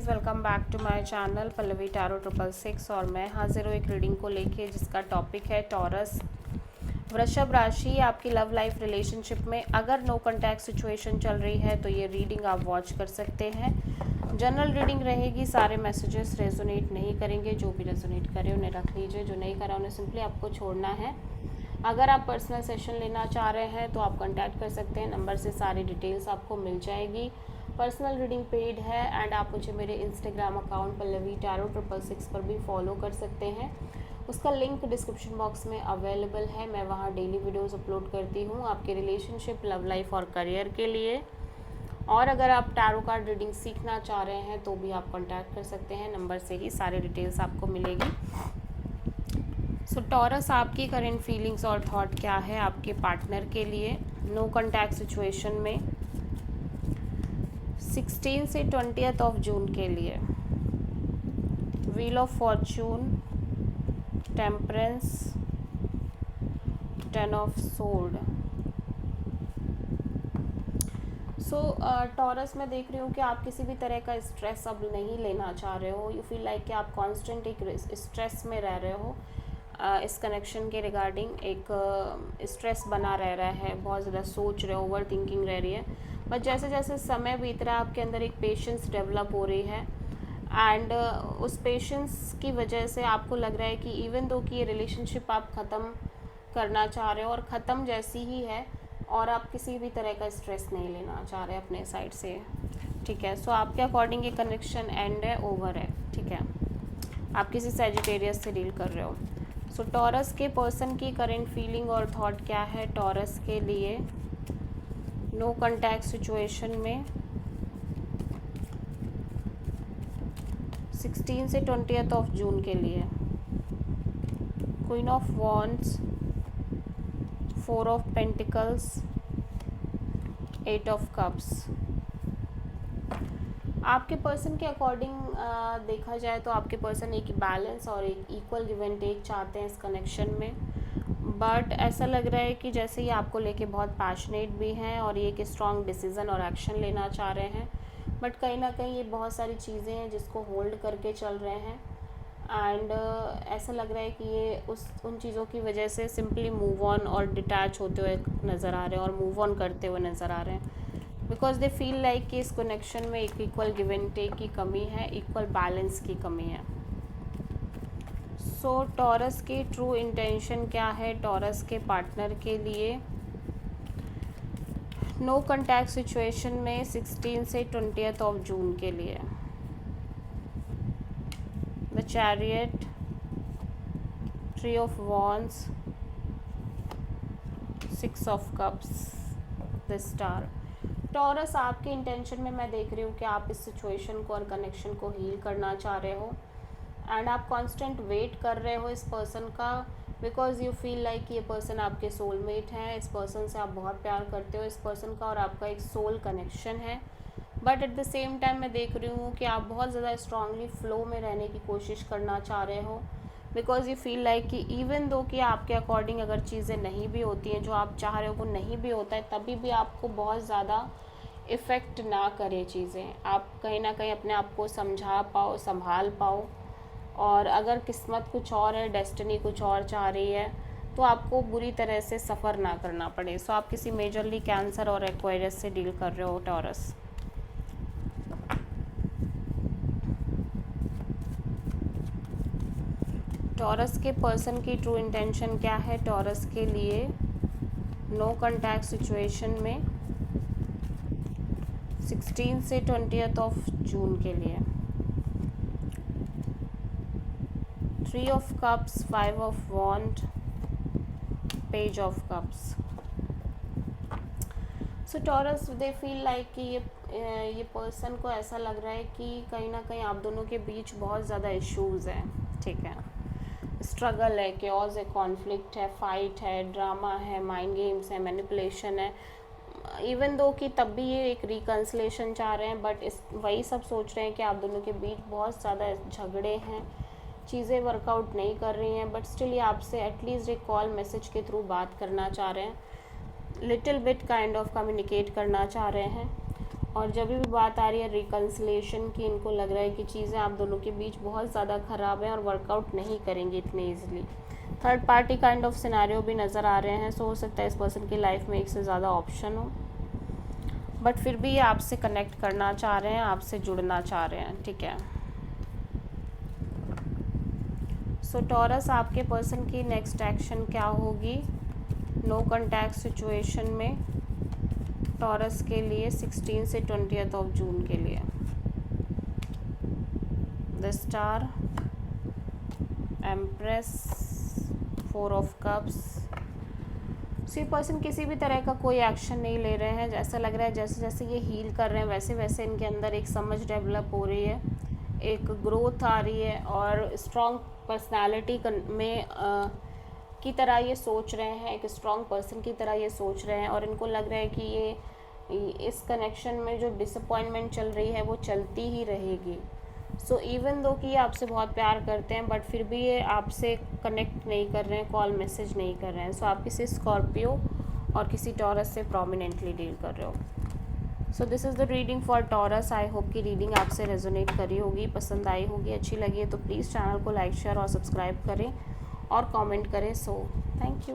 Welcome back to my channel Pallavi tarot 666 और मैं हाजिर हूँ एक रीडिंग को लेके जिसका टॉपिक है टॉरस। वृषभ राशि। आपकी लव लाइफ रिलेशनशिप में अगर नो कॉन्टैक्ट सिचुएशन चल रही है तो ये रीडिंग आप वॉच कर सकते हैं। जनरल रीडिंग रहेगी, सारे मैसेजेस रेजोनेट नहीं करेंगे, जो भी रेजोनेट करे उन्हें रख लीजिए, जो नहीं करा उन्हें सिंपली आपको छोड़ना है। अगर आप पर्सनल सेशन लेना चाह रहे हैं तो आप कांटेक्ट कर सकते हैं, नंबर से सारी डिटेल्स आपको मिल जाएगी। पर्सनल रीडिंग पेड है एंड आप मुझे मेरे इंस्टाग्राम अकाउंट पल्लवी टैरो 666 पर भी फॉलो कर सकते हैं। उसका लिंक डिस्क्रिप्शन बॉक्स में अवेलेबल है। मैं वहाँ डेली वीडियोस अपलोड करती हूँ आपके रिलेशनशिप, लव लाइफ और करियर के लिए। और अगर आप टैरो कार्ड रीडिंग सीखना चाह रहे हैं तो भी आप कांटेक्ट कर सकते हैं, नंबर से ही सारी डिटेल्स आपको मिलेगी। सो टॉरस, आपकी करंट फीलिंग्स और थॉट क्या है आपके पार्टनर के लिए नो कॉन्टैक्ट सिचुएशन में 16 से 20 ऑफ जून के लिए। Wheel of Fortune, temperance, 10 of sword. So taurus, मैं देख रही हूँ कि आप किसी भी तरह का स्ट्रेस अब नहीं लेना चाह रहे हो। यू फील लाइक कि आप कांस्टेंट एक स्ट्रेस में रह रहे हो। इस कनेक्शन के रिगार्डिंग एक स्ट्रेस बना रह रहा है, बहुत ज़्यादा सोच रहे हो, ओवर थिंकिंग रह रही है। बट जैसे जैसे समय बीत रहा है आपके अंदर एक पेशेंस डेवलप हो रही है एंड उस पेशेंस की वजह से आपको लग रहा है कि इवन दो कि ये रिलेशनशिप आप ख़त्म करना चाह रहे हो और ख़त्म जैसी ही है और आप किसी भी तरह का स्ट्रेस नहीं लेना चाह रहे अपने साइड से, ठीक है। सो आपके अकॉर्डिंग ये कनेक्शन एंड है, ओवर है, ठीक है। आप किसी सैजिटेरियस से डील कर रहे हो। सो टॉरस के पर्सन की करंट फीलिंग और थॉट क्या है टॉरस के लिए नो कॉन्टैक्ट सिचुएशन में 16 से 20 ऑफ जून के लिए। Queen of wands, 4 of pentacles, 8 of cups. आपके पर्सन के अकॉर्डिंग देखा जाए तो आपके पर्सन एक बैलेंस और एक इक्वल गिव एंड टेक चाहते हैं इस कनेक्शन में। बट ऐसा लग रहा है कि जैसे ये आपको लेके बहुत पैशनेट भी हैं और ये एक स्ट्रॉन्ग डिसीज़न और एक्शन लेना चाह रहे हैं। बट कहीं ना कहीं ये बहुत सारी चीज़ें हैं जिसको होल्ड करके चल रहे हैं एंड ऐसा लग रहा है कि ये उन चीज़ों की वजह से सिंपली मूव ऑन और डिटैच होते हुए नज़र आ रहे हैं और मूव ऑन करते हुए नज़र आ रहे हैं। बिकॉज दे फील लाइक कि इस कनेक्शन में एक इक्वल गिव एंड टेक की कमी है, इक्वल बैलेंस की कमी है। सो टॉरस की ट्रू इंटेंशन क्या है टॉरस के पार्टनर के लिए नो कॉन्टैक्ट सिचुएशन में 16 से 20 ऑफ जून के लिए। The chariot, 3 of wands, 6 of cups, the star. Taurus, आपके इंटेंशन में मैं देख रही हूँ कि आप इस सिचुएशन को और कनेक्शन को हील करना चाह रहे हो एंड आप कांस्टेंट वेट कर रहे हो इस पर्सन का बिकॉज यू फील लाइक ये पर्सन आपके सोलमेट हैं। इस पर्सन से आप बहुत प्यार करते हो, इस पर्सन का और आपका एक सोल कनेक्शन है। But at the same time मैं देख रही हूँ कि आप बहुत ज़्यादा स्ट्रांगली फ्लो में रहने की कोशिश करना चाह रहे हो बिकॉज यू फील लाइक कि इवन दो कि आपके अकॉर्डिंग अगर चीज़ें नहीं भी होती हैं, जो आप चाह रहे हो वो नहीं भी होता है, तभी भी आपको बहुत ज़्यादा इफ़ेक्ट ना करे चीज़ें। आप कहीं ना कहीं अपने आप को समझा पाओ, संभाल पाओ। और अगर किस्मत कुछ और है, डेस्टिनी कुछ और चाह रही है तो आपको बुरी तरह से सफ़र ना करना पड़े। सो आप किसी मेजरली कैंसर और एक्वायरस से डील कर रहे हो टॉरस। टॉरस के पर्सन की ट्रू इंटेंशन क्या है टॉरस के लिए नो कॉन्टैक्ट सिचुएशन में 16 से 20 ऑफ जून के लिए। 3 of cups, 5 of wand, page of cups. So Taurus, they feel like कि ये पर्सन को ऐसा लग रहा है कि कहीं ना कहीं आप दोनों के बीच बहुत ज़्यादा इश्यूज़ हैं, ठीक है। स्ट्रगल है, केओस है, कॉन्फ्लिक्ट है, फाइट है, ड्रामा है, माइंड गेम्स है, मैनिपुलेशन है। इवन दो कि तब भी ये एक रिकन्सिलेशन चाह रहे हैं बट वही सब सोच रहे हैं कि आप दोनों के बीच बहुत ज़्यादा झगड़े हैं, चीज़ें वर्कआउट नहीं कर रही हैं। बट स्टिल ये आपसे एटलीस्ट एक कॉल मैसेज के थ्रू बात करना चाह रहे हैं, little bit kind of communicate करना चाह रहे हैं। और जब भी बात आ रही है रिकन्सिलेशन की, इनको लग रहा है कि चीज़ें आप दोनों के बीच बहुत ज़्यादा ख़राब हैं और वर्कआउट नहीं करेंगे इतने easily. Third party kind of scenario भी नज़र आ रहे हैं, सो हो सकता है इस पर्सन की लाइफ में एक से ज़्यादा ऑप्शन हो, बट फिर भी ये आपसे कनेक्ट करना चाह रहे हैं, आपसे जुड़ना चाह रहे हैं, ठीक है। सो टॉरस, आपके पर्सन की नेक्स्ट एक्शन क्या होगी नो कॉन्टैक्ट सिचुएशन में टॉरस के लिए 16 से 20 ऑफ जून के लिए? The star, empress, 4 of cups. See person किसी भी तरह का कोई एक्शन नहीं ले रहे हैं, जैसा लग रहा है जैसे जैसे ये हील कर रहे हैं वैसे वैसे इनके अंदर एक समझ डेवलप हो रही है, एक ग्रोथ आ रही है और स्ट्रॉन्ग पर्सनालिटी में की तरह ये सोच रहे हैं, एक स्ट्रॉन्ग पर्सन की तरह ये सोच रहे हैं। और इनको लग रहा है कि ये इस कनेक्शन में जो डिसअपॉइंटमेंट चल रही है वो चलती ही रहेगी। सो इवन दो कि ये आपसे बहुत प्यार करते हैं, बट फिर भी ये आपसे कनेक्ट नहीं कर रहे हैं, कॉल मैसेज नहीं कर रहे हैं। सो आप किसी स्कॉर्पियो और किसी टॉरस से प्रोमिनेंटली डील कर रहे हो। So this is the reading for taurus. I hope कि रीडिंग आपसे रेजोनेट करी होगी, पसंद आई होगी, अच्छी लगी है तो प्लीज़ चैनल को लाइक शेयर और सब्सक्राइब करें और कमेंट करें। So thank you.